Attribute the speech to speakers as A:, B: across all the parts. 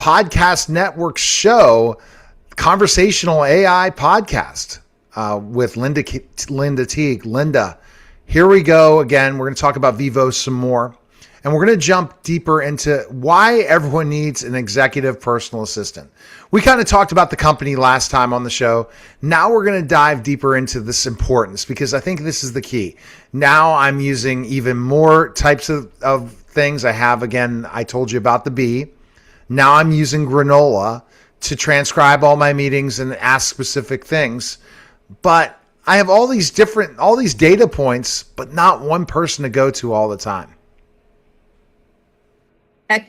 A: podcast network show, Conversational AI Podcast with Linda Tighe. Linda, here we go again. We're going to talk about Vivo some more. And we're going to jump deeper into why everyone needs an executive personal assistant. We kind of talked about the company last time on the show. Now we're going to dive deeper into this importance because I think this is the key. Now I'm using even more types of things. I told you about the bee. Now I'm using Granola to transcribe all my meetings and ask specific things. But I have all these data points, but not one person to go to all the time.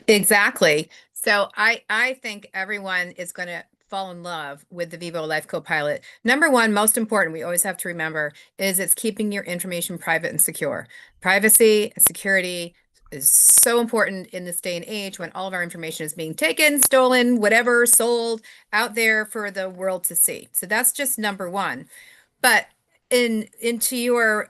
B: Exactly. So I think everyone is going to fall in love with the Vivo Life Copilot. Number one, most important, we always have to remember, is it's keeping your information private and secure. Privacy and security is so important in this day and age when all of our information is being taken, stolen, whatever, sold out there for the world to see. So that's just number one. But into your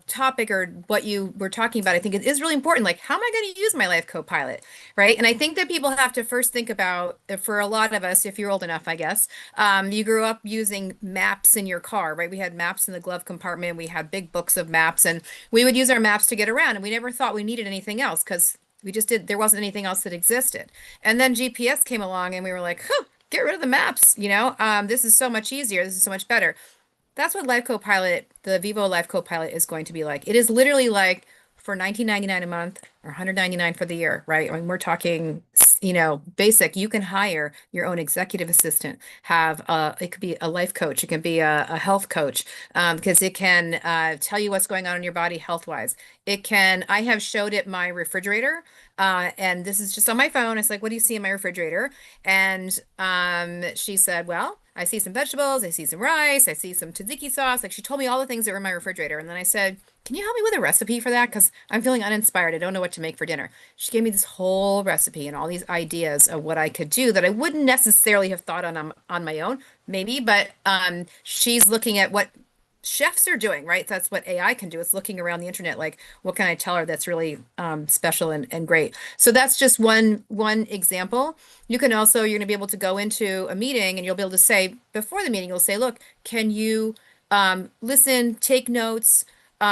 B: topic or what you were talking about, I think it is really important. Like, how am I going to use my Life Copilot, right? And I think that people have to first think about, for a lot of us, if you're old enough, I guess, you grew up using maps in your car, right? We had maps in the glove compartment. We had big books of maps, and we would use our maps to get around, and we never thought we needed anything else because there wasn't anything else that existed. And then GPS came along, and we were like, get rid of the maps. This is so much easier. This is so much better. That's what Life Copilot, the Vivo Life Copilot, is going to be like. It is literally like for $19.99 a month or $199 for the year, right? I mean, we're talking, basic. You can hire your own executive assistant. It could be a life coach. It can be a health coach, because it can tell you what's going on in your body health-wise. I have showed it my refrigerator, and this is just on my phone. It's like, what do you see in my refrigerator? And she said, well, I see some vegetables, I see some rice, I see some tzatziki sauce. Like, she told me all the things that were in my refrigerator. And then I said, can you help me with a recipe for that? Because I'm feeling uninspired. I don't know what to make for dinner. She gave me this whole recipe and all these ideas of what I could do that I wouldn't necessarily have thought on my own, maybe. But she's looking at what chefs are doing, right? That's what AI can do. It's looking around the internet, like, what can I tell her that's really special and great? So that's just one example. You're going to be able to go into a meeting and you'll be able to say, before the meeting, you'll say, look, can you listen, take notes,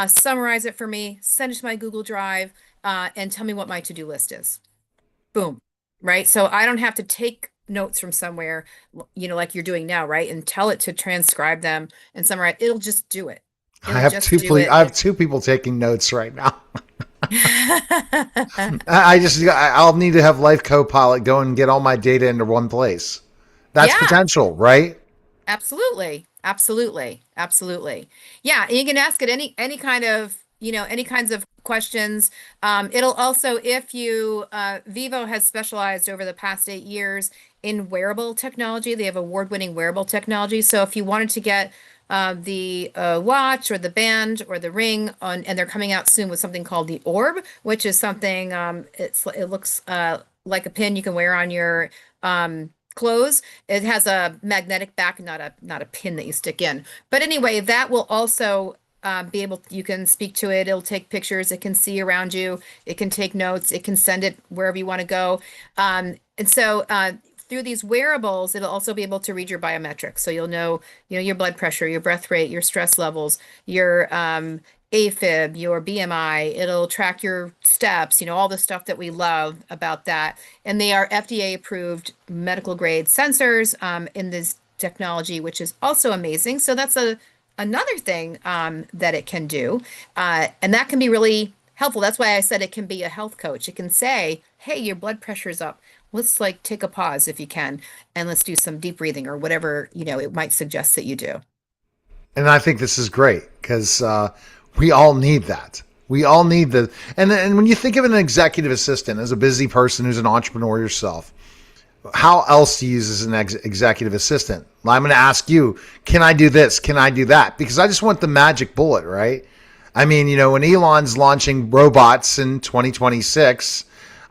B: summarize it for me, send it to my Google Drive, and tell me what my to-do list is. Boom. Right? So I don't have to take notes from somewhere, like you're doing now, right? And tell it to transcribe them and summarize. It'll just do it.
A: I have two people taking notes right now. I'll need to have Life Copilot go and get all my data into one place. That's potential, right?
B: Absolutely. Yeah. And you can ask it any kind of, any kinds of questions. It'll also, Vivo has specialized over the past 8 years in wearable technology. They have award-winning wearable technology. So if you wanted to get the watch or the band or the ring and they're coming out soon with something called the Orb, which is something, it looks like a pin you can wear on your clothes. It has a magnetic back, not a pin that you stick in. But anyway, that will also you can speak to it. It'll take pictures. It can see around you. It can take notes. It can send it wherever you want to go. And so through these wearables, it'll also be able to read your biometrics. So you'll know, your blood pressure, your breath rate, your stress levels, your AFib, your BMI. It'll track your steps, all the stuff that we love about that. And they are FDA approved medical grade sensors in this technology, which is also amazing. So that's another thing that it can do. And that can be really helpful. That's why I said it can be a health coach. It can say, hey, your blood pressure's up. Let's take a pause if you can, and let's do some deep breathing or whatever, it might suggest that you do.
A: And I think this is great because we all need that. We all need and when you think of an executive assistant as a busy person who's an entrepreneur yourself, how else to use as an executive assistant? I'm going to ask you, can I do this? Can I do that? Because I just want the magic bullet, right? I mean, when Elon's launching robots in 2026,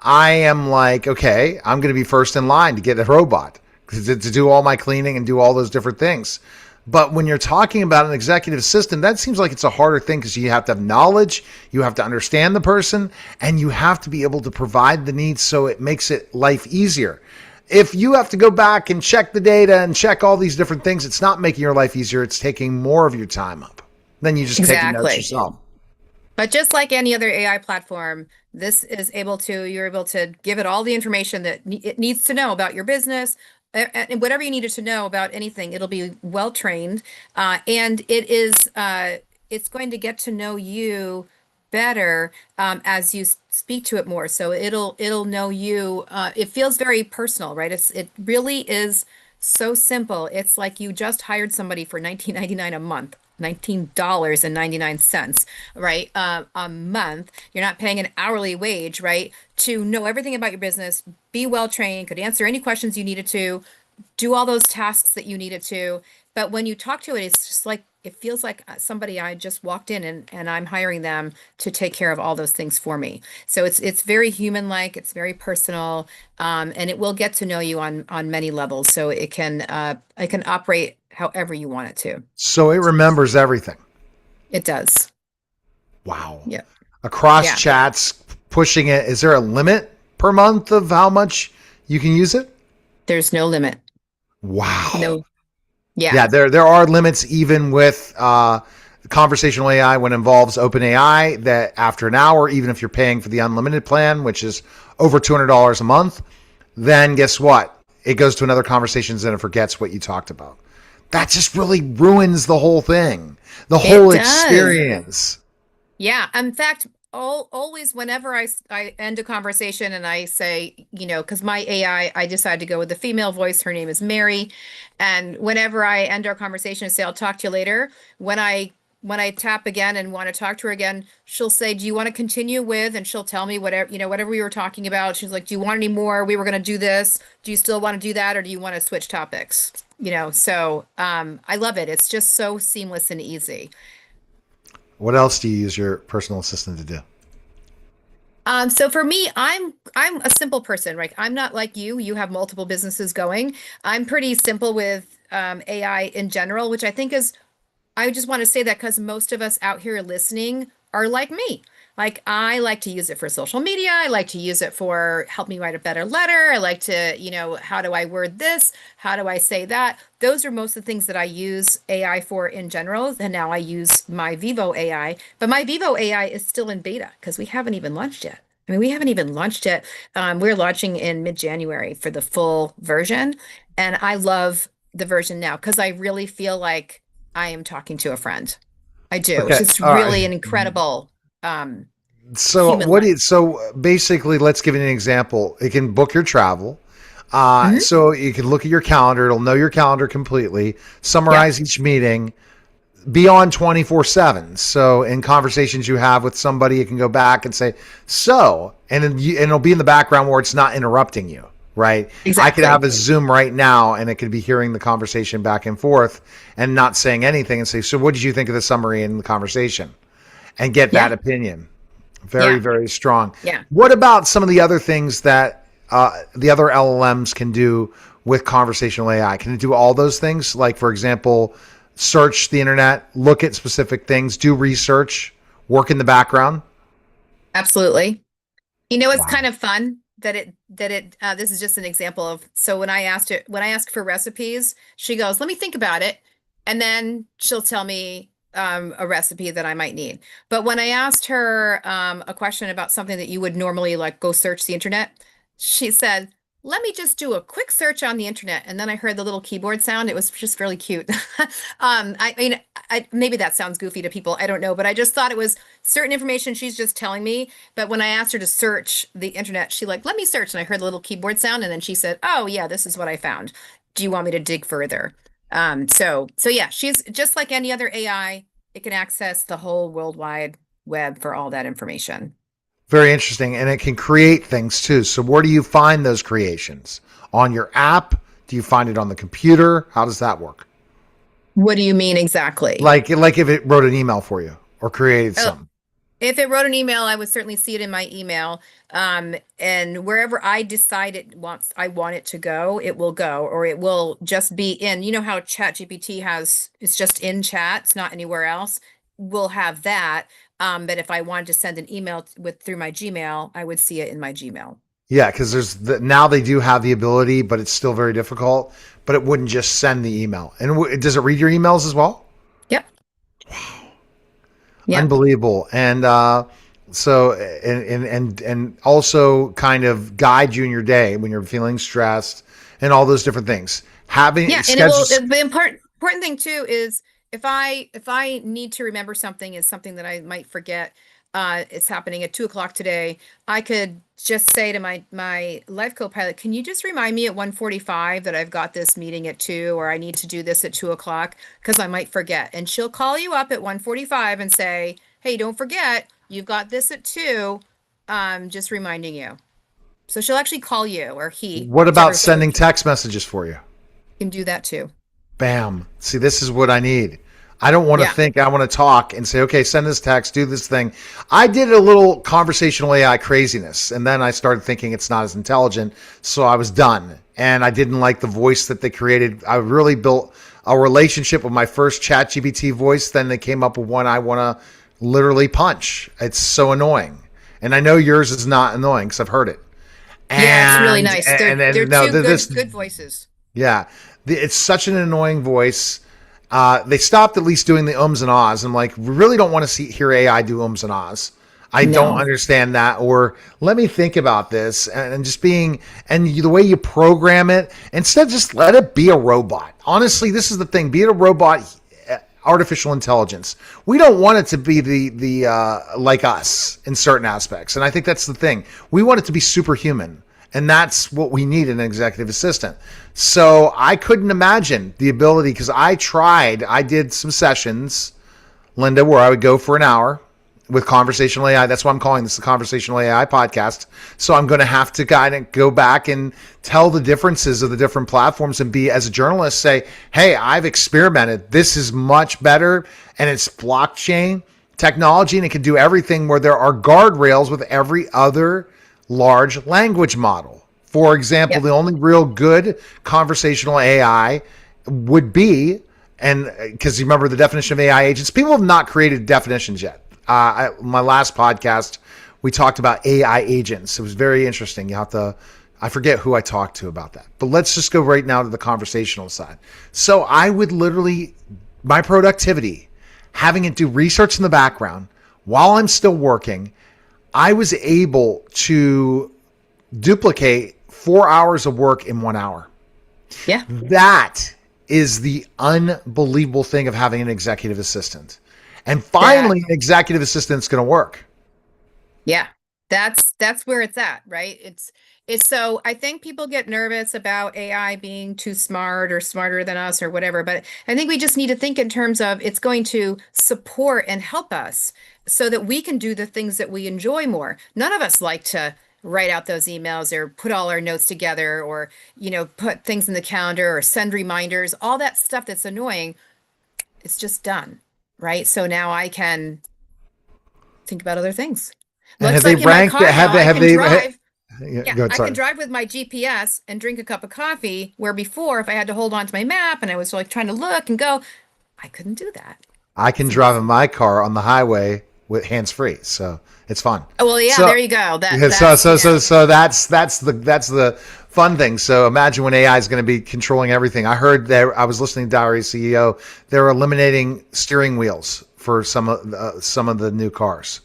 A: I am like, okay, I'm going to be first in line to get a robot to do all my cleaning and do all those different things. But when you're talking about an executive assistant, that seems like it's a harder thing because you have to have knowledge, you have to understand the person, and you have to be able to provide the needs so it makes it life easier. If you have to go back and check the data and check all these different things, it's not making your life easier. It's taking more of your time up. Then you just take notes
B: Exactly.
A: yourself.
B: But just like any other AI platform, this is you're able to give it all the information that it needs to know about your business, and whatever you needed to know about anything, it'll be well trained, and it's going to get to know you better as you speak to it more. So it'll know you. It feels very personal, right? It really is so simple. It's like you just hired somebody for 19.99 a month. $19.99, right? A month. You're not paying an hourly wage, right? To know everything about your business, be well trained, could answer any questions you needed to, do all those tasks that you needed to. But when you talk to it, it's just like, it feels like somebody I just walked in and I'm hiring them to take care of all those things for me. So it's very human-like, it's very personal, and it will get to know you on many levels. So it can operate however you want it to.
A: So it remembers everything.
B: It does.
A: Wow.
B: Yeah.
A: Across
B: Yeah.
A: chats, pushing it. Is there a limit per month of how much you can use it?
B: There's no limit.
A: Wow.
B: No. Yeah.
A: Yeah, there are limits even with conversational AI when it involves OpenAI that after an hour, even if you're paying for the unlimited plan, which is over $200 a month, then guess what? It goes to another conversations and it forgets what you talked about. That just really ruins the whole thing, the whole
B: It does.
A: experience.
B: Yeah. In fact, always whenever I end a conversation and I say, because my I decided to go with the female voice. Her name is Mary. And whenever I end our conversation and say, I'll talk to you later, when I tap again and want to talk to her again, she'll say, do you want to continue with? And she'll tell me whatever we were talking about. She's like, do you want any more? We were going to do this. Do you still want to do that? Or do you want to switch topics? So I love it. It's just so seamless and easy.
A: What else do you use your personal assistant to do?
B: So for me, I'm a simple person, right? I'm not like you. You have multiple businesses going. I'm pretty simple with AI in general, which I think is, I just want to say that because most of us out here listening are like me. Like I like to use it for social media. I like to use it for help me write a better letter. I like to, how do I word this? How do I say that? Those are most of the things that I use AI for in general. And now I use my Vivo AI, but my Vivo AI is still in beta because we haven't even launched yet. I mean, we haven't even launched it. We're launching in mid-January for the full version. And I love the version now because I really feel like I am talking to a friend. I do. It's
A: Okay.
B: just
A: All
B: really
A: right.
B: an incredible um,
A: So
B: human like.
A: so basically, let's give you an example. It can book your travel.
B: Mhm.
A: So you can look at your calendar. It'll know your calendar completely,
B: Yep.
A: summarize each meeting, be on 24/7. So in conversations you have with somebody, you can go back and say, so, and it'll be in the background where it's not interrupting you, right? I could have
B: Exactly.
A: a Zoom right now and it could be hearing the conversation back and forth and not saying anything and say, so what did you think of the summary in the conversation? And get that
B: Yeah.
A: opinion. Very,
B: Yeah.
A: very strong.
B: Yeah.
A: What about some of the other things that the other LLMs can do with conversational AI? Can it do all those things? Like, for example, search the internet, look at specific things, do research, work in the background?
B: Absolutely. It's
A: Wow.
B: kind of fun this is just an example of, so when I ask for recipes, she goes, let me think about it. And then she'll tell me a recipe that I might need. But when I asked her a question about something that you would normally like go search the internet, she said, let me just do a quick search on the internet. And then I heard the little keyboard sound. It was just really cute. I mean, maybe that sounds goofy to people. I don't know, but I just thought it was certain information she's just telling me. But when I asked her to search the internet, she like, let me search. And I heard the little keyboard sound. And then she said, oh yeah, this is what I found. Do you want me to dig further? So yeah, she's just like any other AI. It can access the whole World Wide Web for all that information.
A: Very interesting. And it can create things too. So where do you find those creations? On your app? Do you find it on the computer? How does that work?
B: What do you mean exactly?
A: Like if it wrote an email for you or created
B: Oh,
A: something.
B: If it wrote an email, I would certainly see it in my email. And wherever I decide I want it to go, it will go, or it will just be in, you know how Chat GPT it's just in chat, it's not anywhere else. We'll have that. But if I wanted to send an email through my Gmail, I would see it in my Gmail.
A: Yeah, because now they do have the ability, but it's still very difficult. But it wouldn't just send the email. And does it read your emails as well?
B: Yep. Yep.
A: Unbelievable. And so and also kind of guide you in your day when you're feeling stressed and all those different things. Having
B: and the important thing too is if I need to remember something is something that I might forget. It's happening at 2:00 today. I could just say to my life co-pilot, can you just remind me at 1:45 that I've got this meeting at 2, or I need to do this at 2:00, because I might forget. And she'll call you up at 1:45 and say, hey, don't forget, you've got this at 2. Just reminding you. So she'll actually call you, or he.
A: What about sending text messages for you?
B: Can do that too.
A: Bam. See, this is what I need. I don't want to think. I want to talk and say, okay, send this text, do this thing. I did a little conversational AI craziness, and then I started thinking it's not as intelligent, so I was done. And I didn't like the voice that they created. I really built a relationship with my first ChatGPT voice. Then they came up with one I want to literally punch. It's so annoying. And I know yours is not annoying because I've heard it.
B: Yeah, it's really nice. They're two good voices.
A: Yeah. It's such an annoying voice. They stopped at least doing the ums and ahs. I'm like, we really don't want to hear AI do ums and ahs. I don't understand that. Or let me think about this, and just being, and the way you program it, instead just let it be a robot. Honestly, this is the thing. Be it a robot, artificial intelligence. We don't want it to be the like us in certain aspects. And I think that's the thing. We want it to be superhuman. And that's what we need in an executive assistant. So I couldn't imagine the ability, because I did some sessions, Linda, where I would go for an hour with conversational AI. That's why I'm calling this the Conversational AI podcast. So I'm going to have to kind of go back and tell the differences of the different platforms and be, as a journalist, say, hey, I've experimented. This is much better. And it's blockchain technology, and it can do everything, where there are guardrails with every other large language model. For example, the only real good conversational AI would be, and because you remember the definition of AI agents, people have not created definitions yet. My last podcast, we talked about AI agents. It was very interesting. I forget who I talked to about that, but let's just go right now to the conversational side. So I would literally, my productivity, having it do research in the background while I'm still working, I was able to duplicate 4 hours of work in 1 hour.
B: Yeah.
A: That is the unbelievable thing of having an executive assistant. And finally, an executive assistant's going to work.
B: Yeah. That's where it's at, right? It's so I think people get nervous about AI being too smart or smarter than us or whatever, but I think we just need to think in terms of it's going to support and help us so that we can do the things that we enjoy more. None of us like to write out those emails or put all our notes together, or, put things in the calendar or send reminders, all that stuff that's annoying. It's just done, right? So now I can think about other things.
A: And have they ranked?
B: I can drive with my GPS and drink a cup of coffee, where before, if I had to hold on to my map and I was like trying to look and go, I couldn't do that.
A: I can drive in my car on the highway with hands-free, so it's fun.
B: Oh, well, yeah, there you go.
A: So that's the fun thing. So imagine when AI is going to be controlling everything. I heard that, I was listening to Diary CEO. They're eliminating steering wheels for some of the new cars.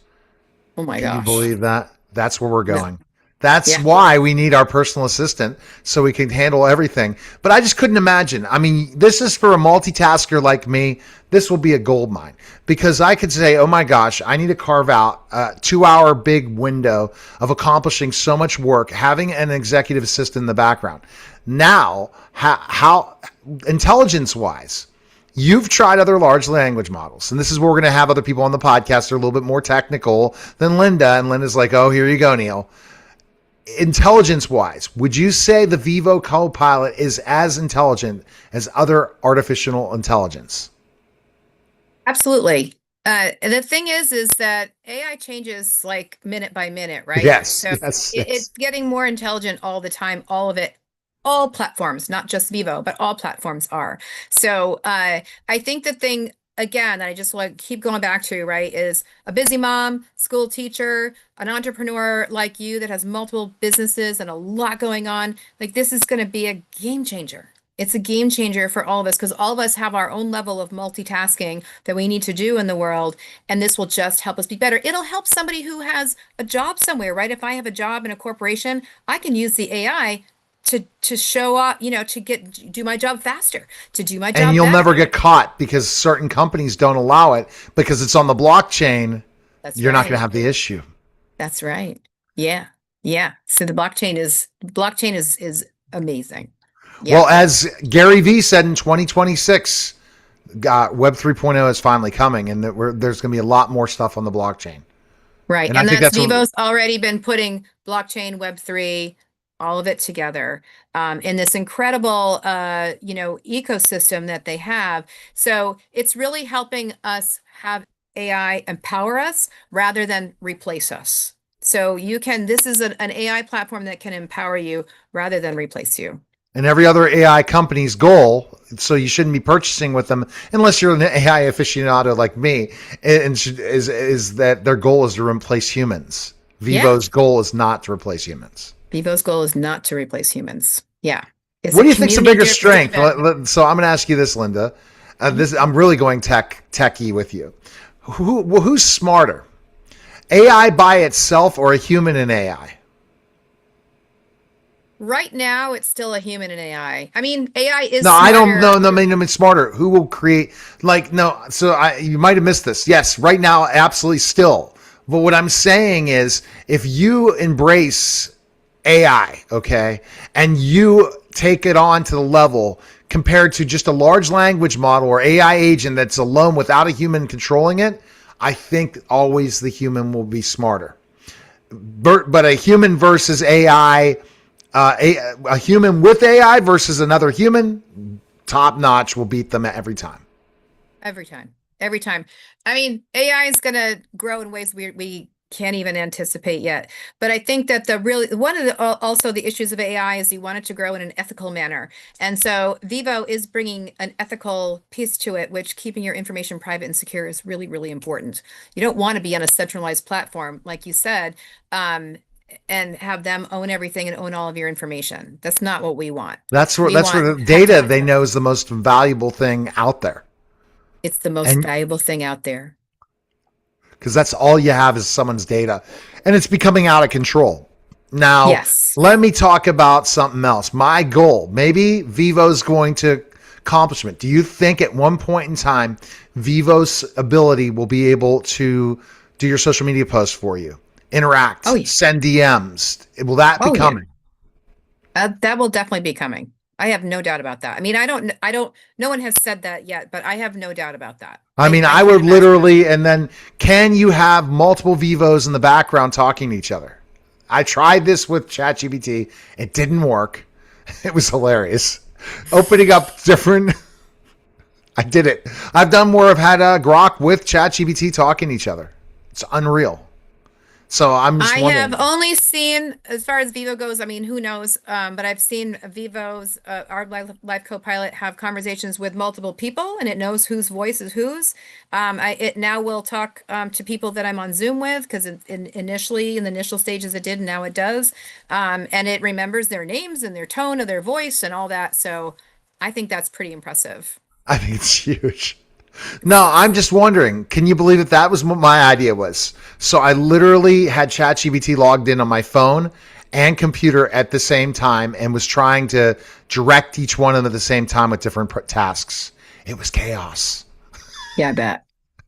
B: Oh my gosh!
A: Can you believe that? That's where we're going. No. That's why we need our personal assistant, so we can handle everything. But I just couldn't imagine. I mean, this is for a multitasker like me. This will be a gold mine, because I could say, oh my gosh, I need to carve out a 2-hour big window of accomplishing so much work, having an executive assistant in the background. Now, how intelligence-wise, you've tried other large language models, and this is where we're going to have other people on the podcast that are a little bit more technical than Linda, and Linda's like, oh, here you go, Neil. Intelligence-wise, would you say the Vivo Copilot is as intelligent as other artificial intelligence?
B: Absolutely. The thing is that AI changes like minute by minute, right?
A: Yes,
B: So
A: yes,
B: it's
A: yes.
B: getting more intelligent all the time, all of it, all platforms, not just Vivo, but all platforms are. So I think the thing, again, that I just want to keep going back to, right, is a busy mom, school teacher, an entrepreneur like you that has multiple businesses and a lot going on. Like this is going to be a game changer. It's a game changer for all of us because all of us have our own level of multitasking that we need to do in the world. And this will just help us be better. It'll help somebody who has a job somewhere, right? If I have a job in a corporation, I can use the AI to show up, to do my job faster, to do my
A: And
B: job
A: you'll never
B: better.
A: get caught because certain companies don't allow it because it's on the blockchain.
B: That's
A: You're not going to
B: right.
A: have the issue.
B: That's right. Yeah. Yeah. So the blockchain is amazing. Yeah.
A: Well, as Gary Vee said in 2026, Web 3.0 is finally coming, and that there's going to be a lot more stuff on the blockchain.
B: Right.
A: And I
B: And
A: think
B: that's
A: that's what.
B: Vivo's already been putting blockchain, Web3, all of it together in this incredible, ecosystem that they have. So it's really helping us have AI empower us rather than replace us. So this is an AI platform that can empower you rather than replace you.
A: And every other AI company's goal, so you shouldn't be purchasing with them unless you're an AI aficionado like me, is that their goal is to replace humans.
B: Yeah.
A: Vivo's goal is not to replace humans.
B: Vivo's goal is not to replace humans. Yeah. It's
A: What
B: a
A: do you think's the bigger
B: community
A: strength?
B: driven.
A: So I'm going to ask you this, Linda. This I'm really going techie with you. Who's smarter, AI by itself or a human in AI?
B: Right now, it's still a human and AI. I mean, AI is
A: No, I don't know.
B: smarter.
A: No, I mean smarter. Who will create? Like, no. So you might have missed this. Yes, right now, absolutely still. But what I'm saying is, if you embrace AI, okay, and you take it on to the level compared to just a large language model or AI agent that's alone without a human controlling it, I think always the human will be smarter. But a human versus AI, a human with AI versus another human, top notch will beat them every time.
B: Every time. Every time. I mean, AI is going to grow in ways we can't even anticipate yet. But I think that one of the also the issues of AI is you want it to grow in an ethical manner. And so Vivo is bringing an ethical piece to it, which keeping your information private and secure is really, really important. You don't want to be on a centralized platform, like you said, and have them own everything and own all of your information. That's not what we want. We
A: That's
B: want
A: where the
B: have to
A: data they know is the most valuable thing out there.
B: It's the most
A: And
B: valuable thing out there.
A: because that's all you have is someone's data, and it's becoming out of control. Now,
B: Yes.
A: let me talk about something else. My goal, maybe Vivo's going to accomplishment. Do you think at one point in time, Vivo's ability will be able to do your social media posts for you, interact,
B: Oh, yeah.
A: send DMs? Will that be
B: Oh, yeah.
A: coming?
B: That will definitely be coming. I have no doubt about that. I mean, no one has said that yet, but I have no doubt about that.
A: I mean,
B: I
A: I
B: can't
A: would
B: imagine that.
A: literally, and then can you have multiple Vivos in the background talking to each other? I tried this with ChatGPT. It didn't work. It was hilarious. Opening up different. I did it. I've done more. I've had Grok with ChatGPT talking to each other. It's unreal. So I'm just
B: I have
A: wondering.
B: only seen, as far as Vivo goes, I mean, who knows? But I've seen Vivo's, our life co-pilot have conversations with multiple people and it knows whose voice is whose. It now will talk to people that I'm on Zoom with because initially, in the initial stages, it did, and now it does. And it remembers their names and their tone of their voice and all that. So I think that's pretty impressive.
A: I think it's huge. No, I'm just wondering. Can you believe that that was what my idea was? So I literally had ChatGPT logged in on my phone and computer at the same time and was trying to direct each one of them at the same time with different tasks. It was chaos.
B: Yeah, I bet.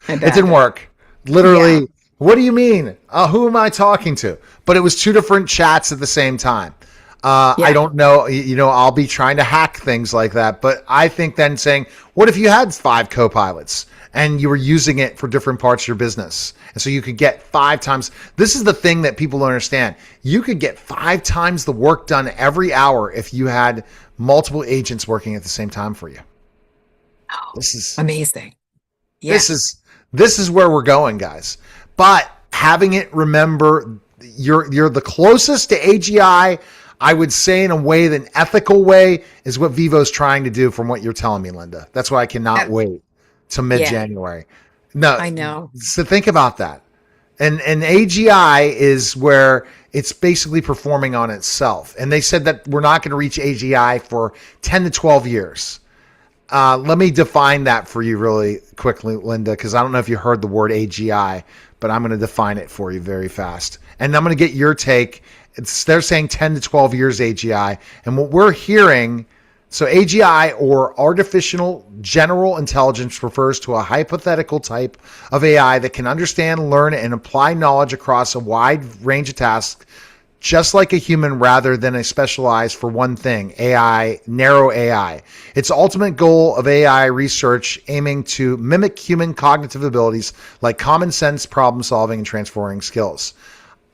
B: I
A: It
B: bet.
A: didn't work.
B: Yeah.
A: Literally, what do you mean? Who am I talking to? But it was two different chats at the same time. I
B: Yeah.
A: don't know. I'll be trying to hack things like that. But I think then saying, what if you had 5 co-pilots and you were using it for different parts of your business? And so you could get 5 times. This is the thing that people don't understand. You could get 5 times the work done every hour if you had multiple agents working at the same time for you.
B: Oh,
A: This is
B: amazing.
A: this
B: Yeah.
A: is This is where we're going, guys. But having it remember you're the closest to AGI, I would say in a way, an ethical way, is what Vivo's trying to do from what you're telling me, Linda. That's why I cannot wait till
B: Yeah,
A: mid-January. No,
B: I know.
A: so think about that. And AGI is where it's basically performing on itself. And they said that we're not going to reach AGI for 10 to 12 years. Let me define that for you really quickly, Linda, because I don't know if you heard the word AGI, but I'm going to define it for you very fast. And I'm going to get your take. They're saying 10 to 12 years AGI. And what we're hearing, so AGI, or artificial general intelligence, refers to a hypothetical type of AI that can understand, learn, and apply knowledge across a wide range of tasks, just like a human, rather than a specialized for one thing, AI, narrow AI. Its ultimate goal of AI research aiming to mimic human cognitive abilities like common sense, problem solving, and transferring skills.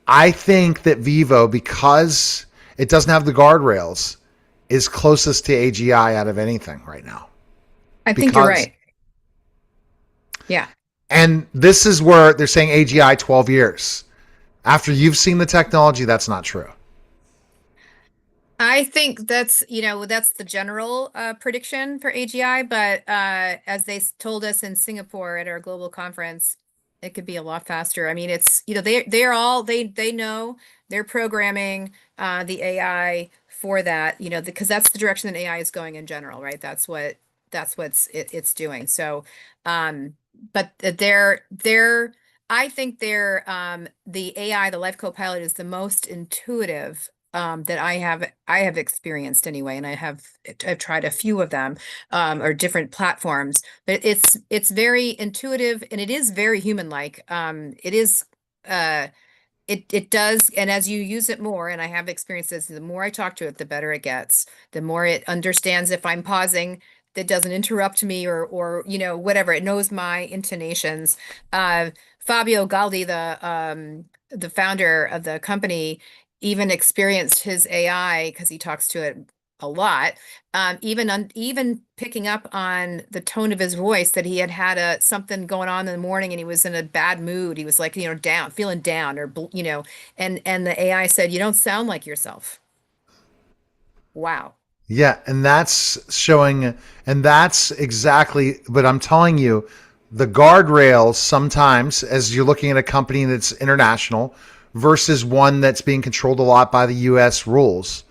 A: I think that Vivo, because it doesn't have the guardrails, is closest to AGI out of anything right now.
B: I think you're right. Yeah.
A: And this is where they're saying AGI 12 years. After you've seen the technology, that's not true.
B: I think that's the general prediction for AGI, but as they told us in Singapore at our global conference, it could be a lot faster. I mean, it's they know they're programming the AI for that, because that's the direction that AI is going in general, right? That's what it's doing. So, but I think the AI, the Life Copilot, is the most intuitive that I have experienced anyway, and I've tried a few of them or different platforms, but it's very intuitive and it is very human-like. It is it does, and as you use it more, and I have experienced this, the more I talk to it, the better it gets. The more it understands if I'm pausing, that doesn't interrupt me or whatever. It knows my intonations. Fabio Galdi, the founder of the company, even experienced his AI because he talks to it a lot. Even picking up on the tone of his voice, that he had something going on in the morning and he was in a bad mood. He was like, down, feeling down, or and the AI said, "You don't sound like yourself." Wow.
A: Yeah, and that's showing, and that's exactly, but I'm telling you, the guardrails sometimes, as you're looking at a company that's international versus one that's being controlled a lot by the US rules.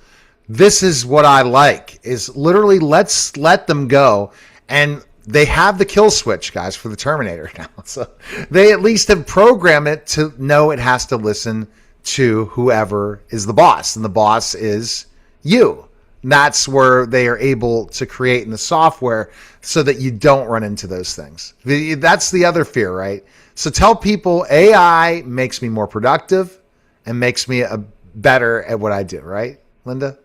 A: This is what I like, is literally let's let them go. And they have the kill switch, guys, for the Terminator now. So they at least have programmed it to know it has to listen to whoever is the boss, and the boss is you. And that's where they are able to create in the software so that you don't run into those things. That's the other fear, right? So tell people AI makes me more productive and makes me better at what I do, right, Linda?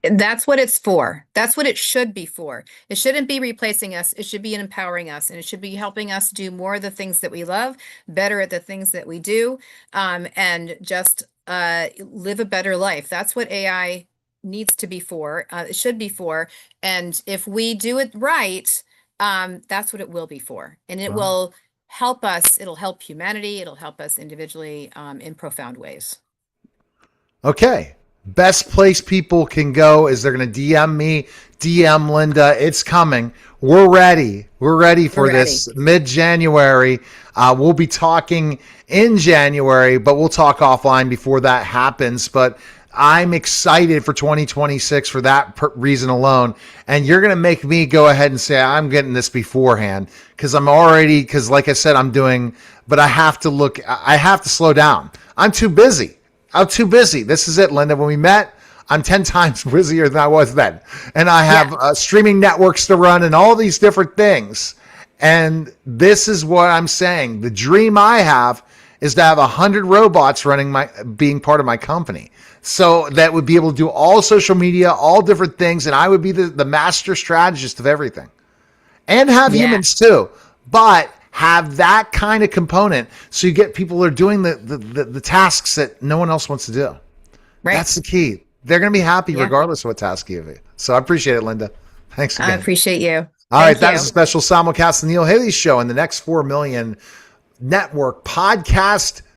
B: That's what it's for. That's what it should be for. It shouldn't be replacing us. It should be empowering us, and it should be helping us do more of the things that we love, better at the things that we do, and just live a better life. That's what AI needs to be for. It should be for. And if we do it right, that's what it will be for. And it will help us. It'll help humanity. It'll help us individually in profound ways.
A: Okay. Best place people can go is they're going to DM me, DM Linda. It's coming. We're ready. We're ready for this mid-January. We'll be talking in January, but we'll talk offline before that happens. But I'm excited for 2026 for that reason alone. And you're going to make me go ahead and say, I'm getting this beforehand because like I said, but I have to slow down. I'm too busy. This is it, Linda. When we met, I'm 10 times busier than I was then. And I have streaming networks to run and all these different things. And this is what I'm saying. The dream I have is to have 100 robots being part of my company. So that would be able to do all social media, all different things. And I would be the master strategist of everything. And have humans too. But have that kind of component so you get people that are doing the tasks that no one else wants to do. Right. That's the key. They're going to be happy regardless of what task you have. So I appreciate it, Linda. Thanks again.
B: I appreciate you.
A: All right, that is a special simulcast of the Neil Haley Show. And the next 4 million Network podcast